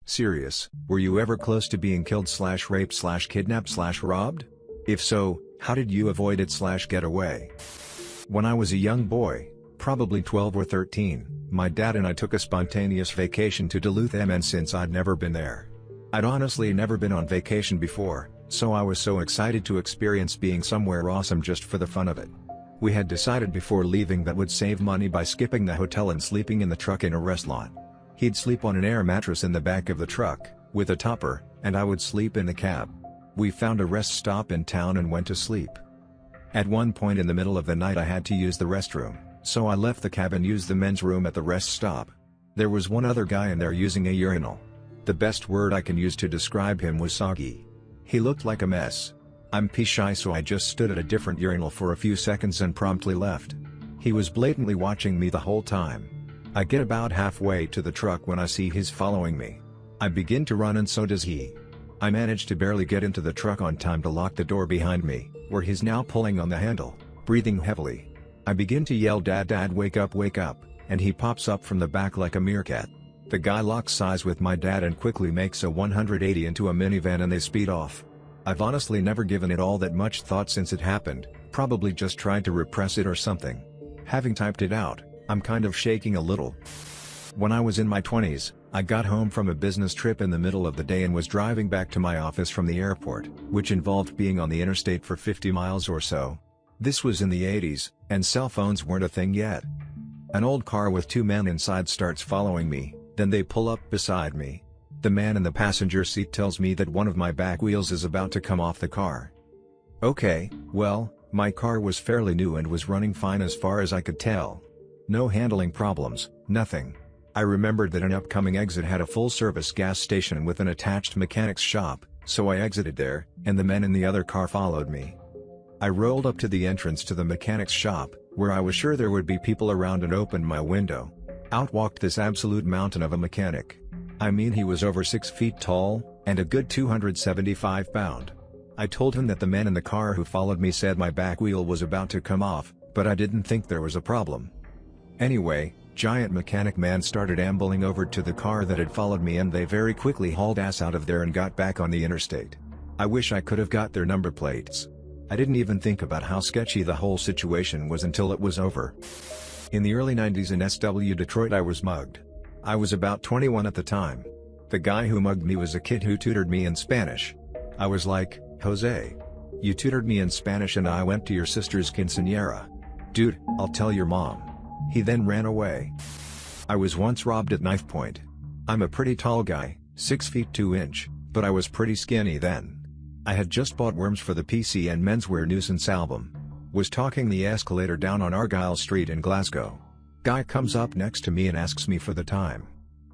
Serious, were you ever close to being killed/raped/kidnapped/robbed? If so, how did you avoid it/get away? When I was a young boy, probably 12 or 13, my dad and I took a spontaneous vacation to Duluth, and since I'd never been there. I'd honestly never been on vacation before, so I was so excited to experience being somewhere awesome just for the fun of it. We had decided before leaving that would save money by skipping the hotel and sleeping in the truck in a rest lot. He'd sleep on an air mattress in the back of the truck, with a topper, and I would sleep in the cab. We found a rest stop in town and went to sleep. At one point in the middle of the night I had to use the restroom, so I left the cab and used the men's room at the rest stop. There was one other guy in there using a urinal. The best word I can use to describe him was soggy. He looked like a mess. I'm pee shy, so I just stood at a different urinal for a few seconds and promptly left. He was blatantly watching me the whole time. I get about halfway to the truck when I see he's following me. I begin to run and so does he. I manage to barely get into the truck on time to lock the door behind me, where he's now pulling on the handle, breathing heavily. I begin to yell, "Dad, Dad, wake up, wake up," and he pops up from the back like a meerkat. The guy locks eyes with my dad and quickly makes a 180 into a minivan and they speed off. I've honestly never given it all that much thought since it happened, probably just tried to repress it or something. Having typed it out, I'm kind of shaking a little. When I was in my 20s, I got home from a business trip in the middle of the day and was driving back to my office from the airport, which involved being on the interstate for 50 miles or so. This was in the 80s, and cell phones weren't a thing yet. An old car with two men inside starts following me, then they pull up beside me. The man in the passenger seat tells me that one of my back wheels is about to come off the car. Okay, well, my car was fairly new and was running fine as far as I could tell. No handling problems, nothing. I remembered that an upcoming exit had a full-service gas station with an attached mechanic's shop, so I exited there, and the men in the other car followed me. I rolled up to the entrance to the mechanic's shop, where I was sure there would be people around, and opened my window. Out walked this absolute mountain of a mechanic. I mean, he was over 6 feet tall, and a good 275 pound. I told him that the men in the car who followed me said my back wheel was about to come off, but I didn't think there was a problem. Anyway, giant mechanic man started ambling over to the car that had followed me, and they very quickly hauled ass out of there and got back on the interstate. I wish I could have got their number plates. I didn't even think about how sketchy the whole situation was until it was over. In the early 90s in SW Detroit I was mugged. I was about 21 at the time. The guy who mugged me was a kid who tutored me in Spanish. I was like, "Jose, you tutored me in Spanish and I went to your sister's quinceañera. Dude, I'll tell your mom." He then ran away. I was once robbed at knife point. I'm a pretty tall guy, 6 feet 2 inch, but I was pretty skinny then. I had just bought Worms for the PC and Menswear Nuisance album. Was talking the escalator down on Argyle Street in Glasgow. Guy comes up next to me and asks me for the time.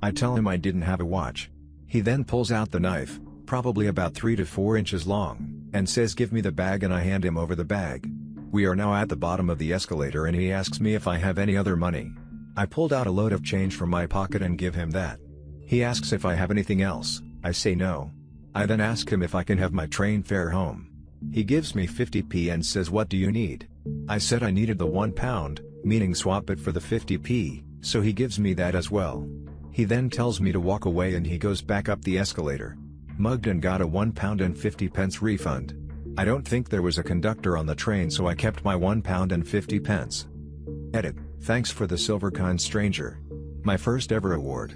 I tell him I didn't have a watch. He then pulls out the knife, probably about 3 to 4 inches long, and says, "Give me the bag," and I hand him over the bag. We are now at the bottom of the escalator and he asks me if I have any other money. I pulled out a load of change from my pocket and give him that. He asks if I have anything else, I say no. I then ask him if I can have my train fare home. He gives me 50p and says, "What do you need?" I said I needed the £1, meaning swap it for the 50p, so he gives me that as well. He then tells me to walk away and he goes back up the escalator. Mugged and got a £1.50 refund. I don't think there was a conductor on the train, so I kept my £1.50. Edit, thanks for the silver, kind stranger. My first ever award.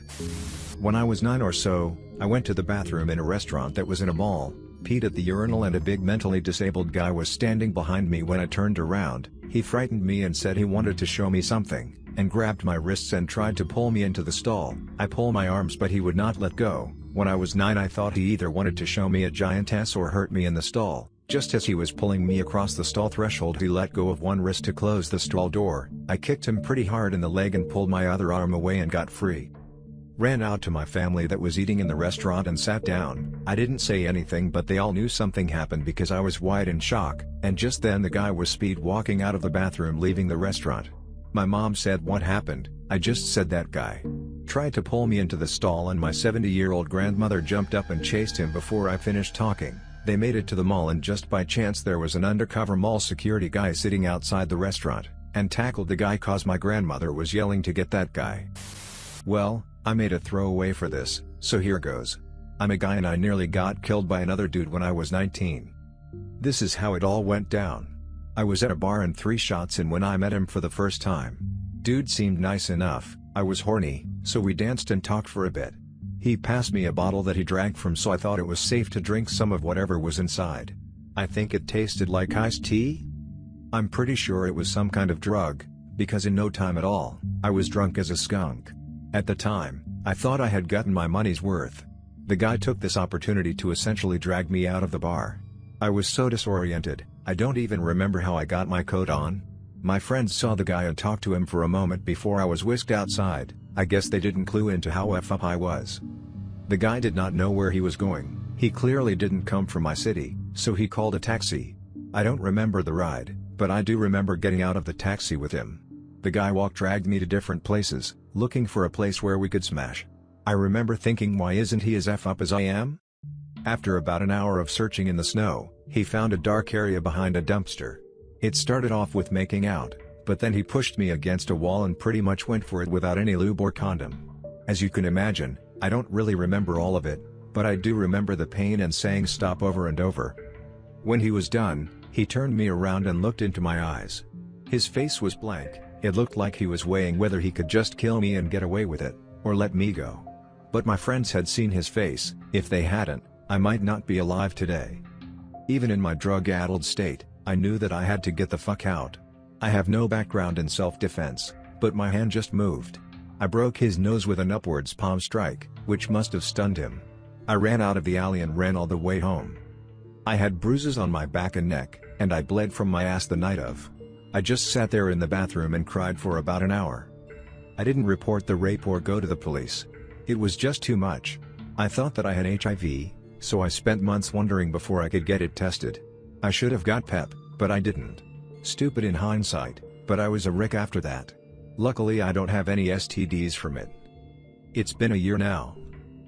When I was 9 or so, I went to the bathroom in a restaurant that was in a mall, peed at the urinal, and a big mentally disabled guy was standing behind me. When I turned around, he frightened me and said he wanted to show me something, and grabbed my wrists and tried to pull me into the stall. I pulled my arms but he would not let go. When I was 9 I thought he either wanted to show me a giantess or hurt me in the stall. Just as he was pulling me across the stall threshold, he let go of one wrist to close the stall door. I kicked him pretty hard in the leg and pulled my other arm away and got free. Ran out to my family that was eating in the restaurant and sat down. I didn't say anything, but they all knew something happened because I was white in shock, and just then the guy was speed walking out of the bathroom leaving the restaurant. My mom said, "What happened?" I just said that guy tried to pull me into the stall, and my 70-year-old grandmother jumped up and chased him before I finished talking. They made it to the mall, and just by chance there was an undercover mall security guy sitting outside the restaurant, and tackled the guy cause my grandmother was yelling to get that guy. Well, I made a throwaway for this, so here goes. I'm a guy and I nearly got killed by another dude when I was 19. This is how it all went down. I was at a bar and 3 shots in when I met him for the first time. Dude seemed nice enough, I was horny, so we danced and talked for a bit. He passed me a bottle that he drank from, so I thought it was safe to drink some of whatever was inside. I think it tasted like iced tea? I'm pretty sure it was some kind of drug, because in no time at all, I was drunk as a skunk. At the time, I thought I had gotten my money's worth. The guy took this opportunity to essentially drag me out of the bar. I was so disoriented, I don't even remember how I got my coat on. My friends saw the guy and talked to him for a moment before I was whisked outside. I guess they didn't clue into how f up I was. The guy did not know where he was going, he clearly didn't come from my city, so he called a taxi. I don't remember the ride, but I do remember getting out of the taxi with him. The guy dragged me to different places, looking for a place where we could smash. I remember thinking, why isn't he as f up as I am? After about an hour of searching in the snow, he found a dark area behind a dumpster. It started off with making out, but then he pushed me against a wall and pretty much went for it without any lube or condom. As you can imagine, I don't really remember all of it, but I do remember the pain and saying stop over and over. When he was done, he turned me around and looked into my eyes. His face was blank, it looked like he was weighing whether he could just kill me and get away with it, or let me go. But my friends had seen his face, if they hadn't, I might not be alive today. Even in my drug-addled state, I knew that I had to get the fuck out. I have no background in self-defense, but my hand just moved. I broke his nose with an upwards palm strike, which must have stunned him. I ran out of the alley and ran all the way home. I had bruises on my back and neck, and I bled from my ass the night of. I just sat there in the bathroom and cried for about an hour. I didn't report the rape or go to the police. It was just too much. I thought that I had HIV, so I spent months wondering before I could get it tested. I should have got PEP, but I didn't. Stupid in hindsight, but I was a wreck after that. Luckily I don't have any STDs from it. It's been a year now.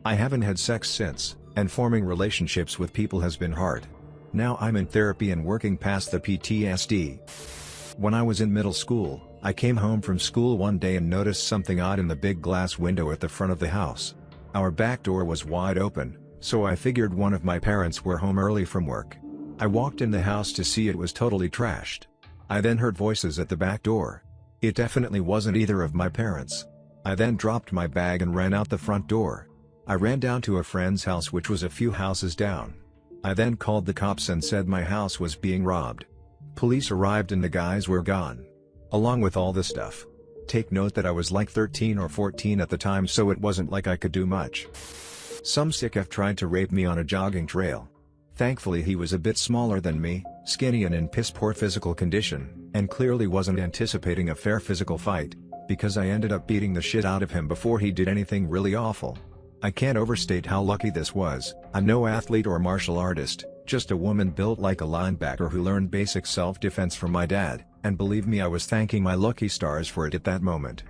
I haven't had sex since, and forming relationships with people has been hard. Now I'm in therapy and working past the PTSD. When I was in middle school, I came home from school one day and noticed something odd in the big glass window at the front of the house. Our back door was wide open, so I figured one of my parents were home early from work. I walked in the house to see it was totally trashed. I then heard voices at the back door. It definitely wasn't either of my parents. I then dropped my bag and ran out the front door. I ran down to a friend's house which was a few houses down. I then called the cops and said my house was being robbed. Police arrived and the guys were gone. Along with all the stuff. Take note that I was like 13 or 14 at the time, so it wasn't like I could do much. Some sick F tried to rape me on a jogging trail. Thankfully he was a bit smaller than me, skinny and in piss poor physical condition, and clearly wasn't anticipating a fair physical fight, because I ended up beating the shit out of him before he did anything really awful. I can't overstate how lucky this was. I'm no athlete or martial artist, just a woman built like a linebacker who learned basic self-defense from my dad, and believe me, I was thanking my lucky stars for it at that moment.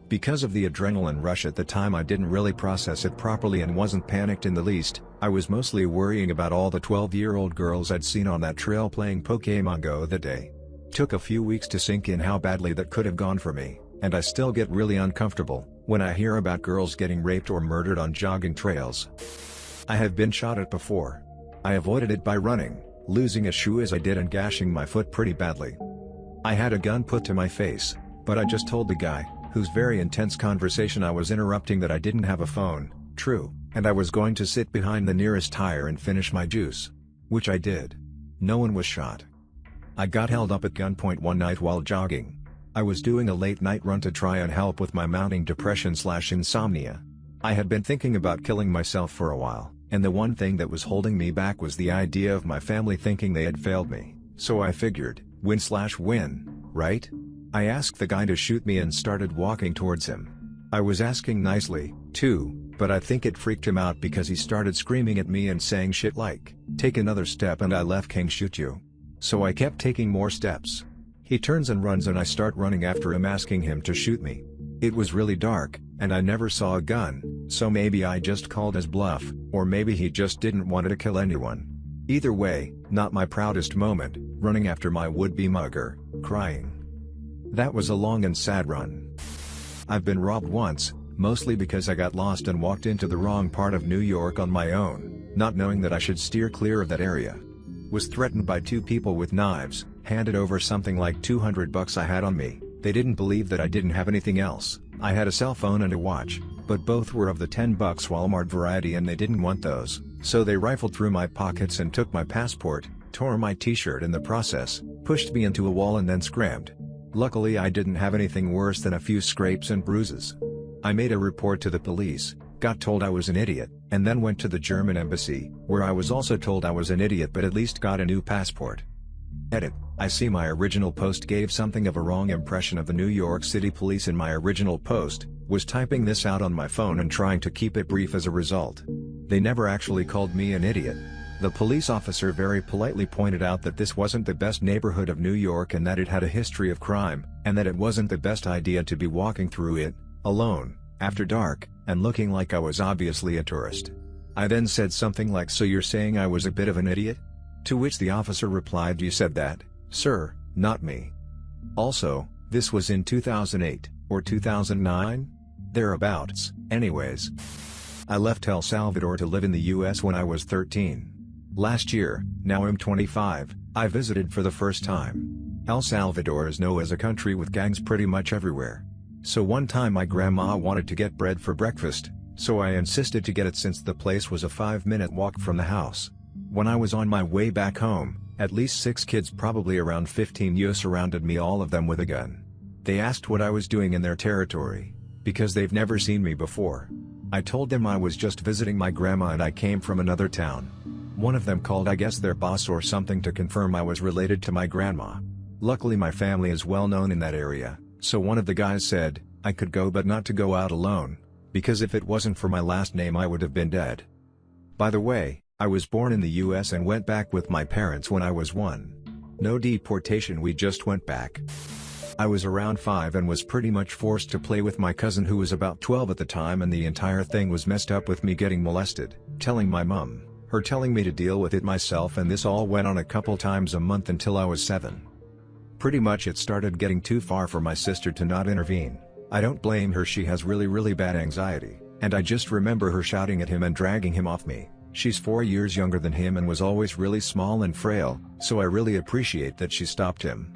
Because of the adrenaline rush at the time, I didn't really process it properly and wasn't panicked in the least. I was mostly worrying about all the 12-year-old girls I'd seen on that trail playing Pokémon Go that day. Took a few weeks to sink in how badly that could have gone for me, and I still get really uncomfortable when I hear about girls getting raped or murdered on jogging trails. I have been shot at before. I avoided it by running, losing a shoe as I did and gashing my foot pretty badly. I had a gun put to my face, but I just told the guy, whose very intense conversation I was interrupting, that I didn't have a phone, true, and I was going to sit behind the nearest tire and finish my juice. Which I did. No one was shot. I got held up at gunpoint one night while jogging. I was doing a late night run to try and help with my mounting depression/insomnia. I had been thinking about killing myself for a while, and the one thing that was holding me back was the idea of my family thinking they had failed me, so I figured, win/win, right? I asked the guy to shoot me and started walking towards him. I was asking nicely, too, but I think it freaked him out because he started screaming at me and saying shit like, "Take another step and I left can shoot you." So I kept taking more steps. He turns and runs and I start running after him asking him to shoot me. It was really dark, and I never saw a gun, so maybe I just called his bluff, or maybe he just didn't want to kill anyone. Either way, not my proudest moment, running after my would-be mugger, crying. That was a long and sad run. I've been robbed once, mostly because I got lost and walked into the wrong part of New York on my own, not knowing that I should steer clear of that area. Was threatened by two people with knives, handed over something like $200 I had on me. They didn't believe that I didn't have anything else. I had a cell phone and a watch, but both were of the $10 Walmart variety and they didn't want those, so they rifled through my pockets and took my passport, tore my t-shirt in the process, pushed me into a wall and then scrammed. Luckily I didn't have anything worse than a few scrapes and bruises. I made a report to the police, got told I was an idiot, and then went to the German embassy, where I was also told I was an idiot but at least got a new passport. Edit. I see my original post gave something of a wrong impression of the New York City Police in my original post, was typing this out on my phone and trying to keep it brief as a result. They never actually called me an idiot. The police officer very politely pointed out that this wasn't the best neighborhood of New York and that it had a history of crime, and that it wasn't the best idea to be walking through it, alone, after dark, and looking like I was obviously a tourist. I then said something like, "So you're saying I was a bit of an idiot?" To which the officer replied, "You said that, sir, not me." Also, this was in 2008, or 2009? Thereabouts. Anyways. I left El Salvador to live in the US when I was 13. Last year, now I'm 25, I visited for the first time. El Salvador is known as a country with gangs pretty much everywhere. So one time my grandma wanted to get bread for breakfast, so I insisted to get it since the place was a 5-minute walk from the house. When I was on my way back home, at least 6 kids probably around 15 surrounded me, all of them with a gun. They asked what I was doing in their territory, because they've never seen me before. I told them I was just visiting my grandma and I came from another town. One of them called, I guess their boss or something, to confirm I was related to my grandma. Luckily my family is well known in that area, so one of the guys said, I could go but not to go out alone, because if it wasn't for my last name I would have been dead. By the way, I was born in the US and went back with my parents when I was 1. No deportation, we just went back. I was around 5 and was pretty much forced to play with my cousin who was about 12 at the time, and the entire thing was messed up with me getting molested, telling my mom, her telling me to deal with it myself, and this all went on a couple times a month until I was 7. Pretty much it started getting too far for my sister to not intervene. I don't blame her, she has really bad anxiety, and I just remember her shouting at him and dragging him off me. She's 4 years younger than him and was always really small and frail, so I really appreciate that she stopped him.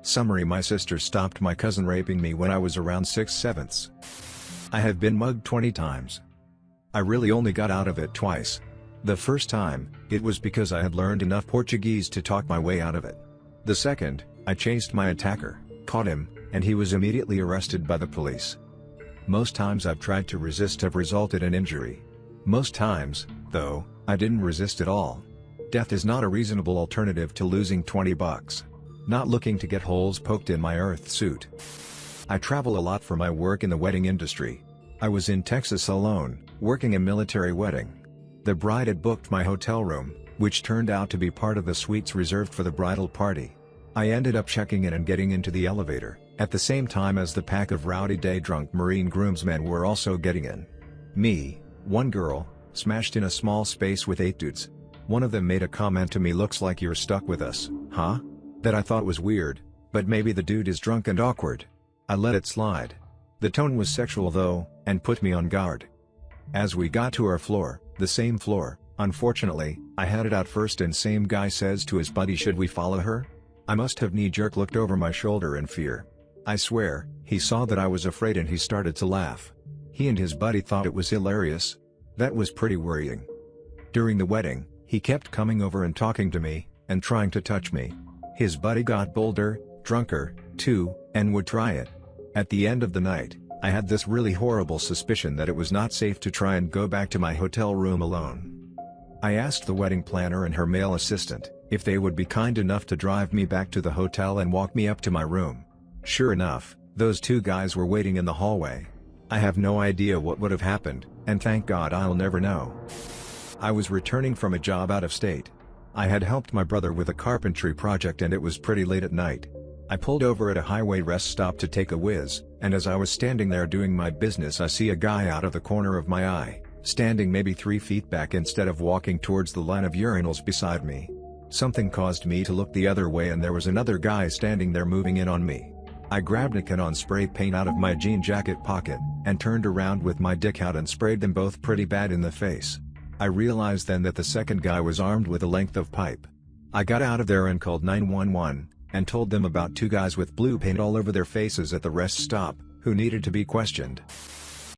Summary: my sister stopped my cousin raping me when I was around 6/7. I have been mugged 20 times. I really only got out of it twice. The first time, it was because I had learned enough Portuguese to talk my way out of it. The second, I chased my attacker, caught him, and he was immediately arrested by the police. Most times I've tried to resist have resulted in injury. Most times, though, I didn't resist at all. Death is not a reasonable alternative to losing $20. Not looking to get holes poked in my earth suit. I travel a lot for my work in the wedding industry. I was in Texas alone, working a military wedding. The bride had booked my hotel room, which turned out to be part of the suites reserved for the bridal party. I ended up checking in and getting into the elevator, at the same time as the pack of rowdy day-drunk Marine groomsmen were also getting in. Me, one girl, smashed in a small space with 8 dudes. One of them made a comment to me, "Looks like you're stuck with us, huh?" That I thought was weird, but maybe the dude is drunk and awkward. I let it slide. The tone was sexual though, and put me on guard. As we got to our floor, the same floor, unfortunately, I had it out first, and same guy says to his buddy, "Should we follow her?" I must have knee-jerk looked over my shoulder in fear. I swear, he saw that I was afraid and he started to laugh. He and his buddy thought it was hilarious. That was pretty worrying. During the wedding, he kept coming over and talking to me, and trying to touch me. His buddy got bolder, drunker, too, and would try it. At the end of the night, I had this really horrible suspicion that it was not safe to try and go back to my hotel room alone. I asked the wedding planner and her male assistant if they would be kind enough to drive me back to the hotel and walk me up to my room. Sure enough, those 2 guys were waiting in the hallway. I have no idea what would have happened, and thank God I'll never know. I was returning from a job out of state. I had helped my brother with a carpentry project and it was pretty late at night. I pulled over at a highway rest stop to take a whiz, and as I was standing there doing my business, I see a guy out of the corner of my eye, standing maybe 3 feet back instead of walking towards the line of urinals beside me. Something caused me to look the other way, and there was another guy standing there moving in on me. I grabbed a can on spray paint out of my jean jacket pocket, and turned around with my dick out and sprayed them both pretty bad in the face. I realized then that the second guy was armed with a length of pipe. I got out of there and called 911, and told them about two guys with blue paint all over their faces at the rest stop, who needed to be questioned.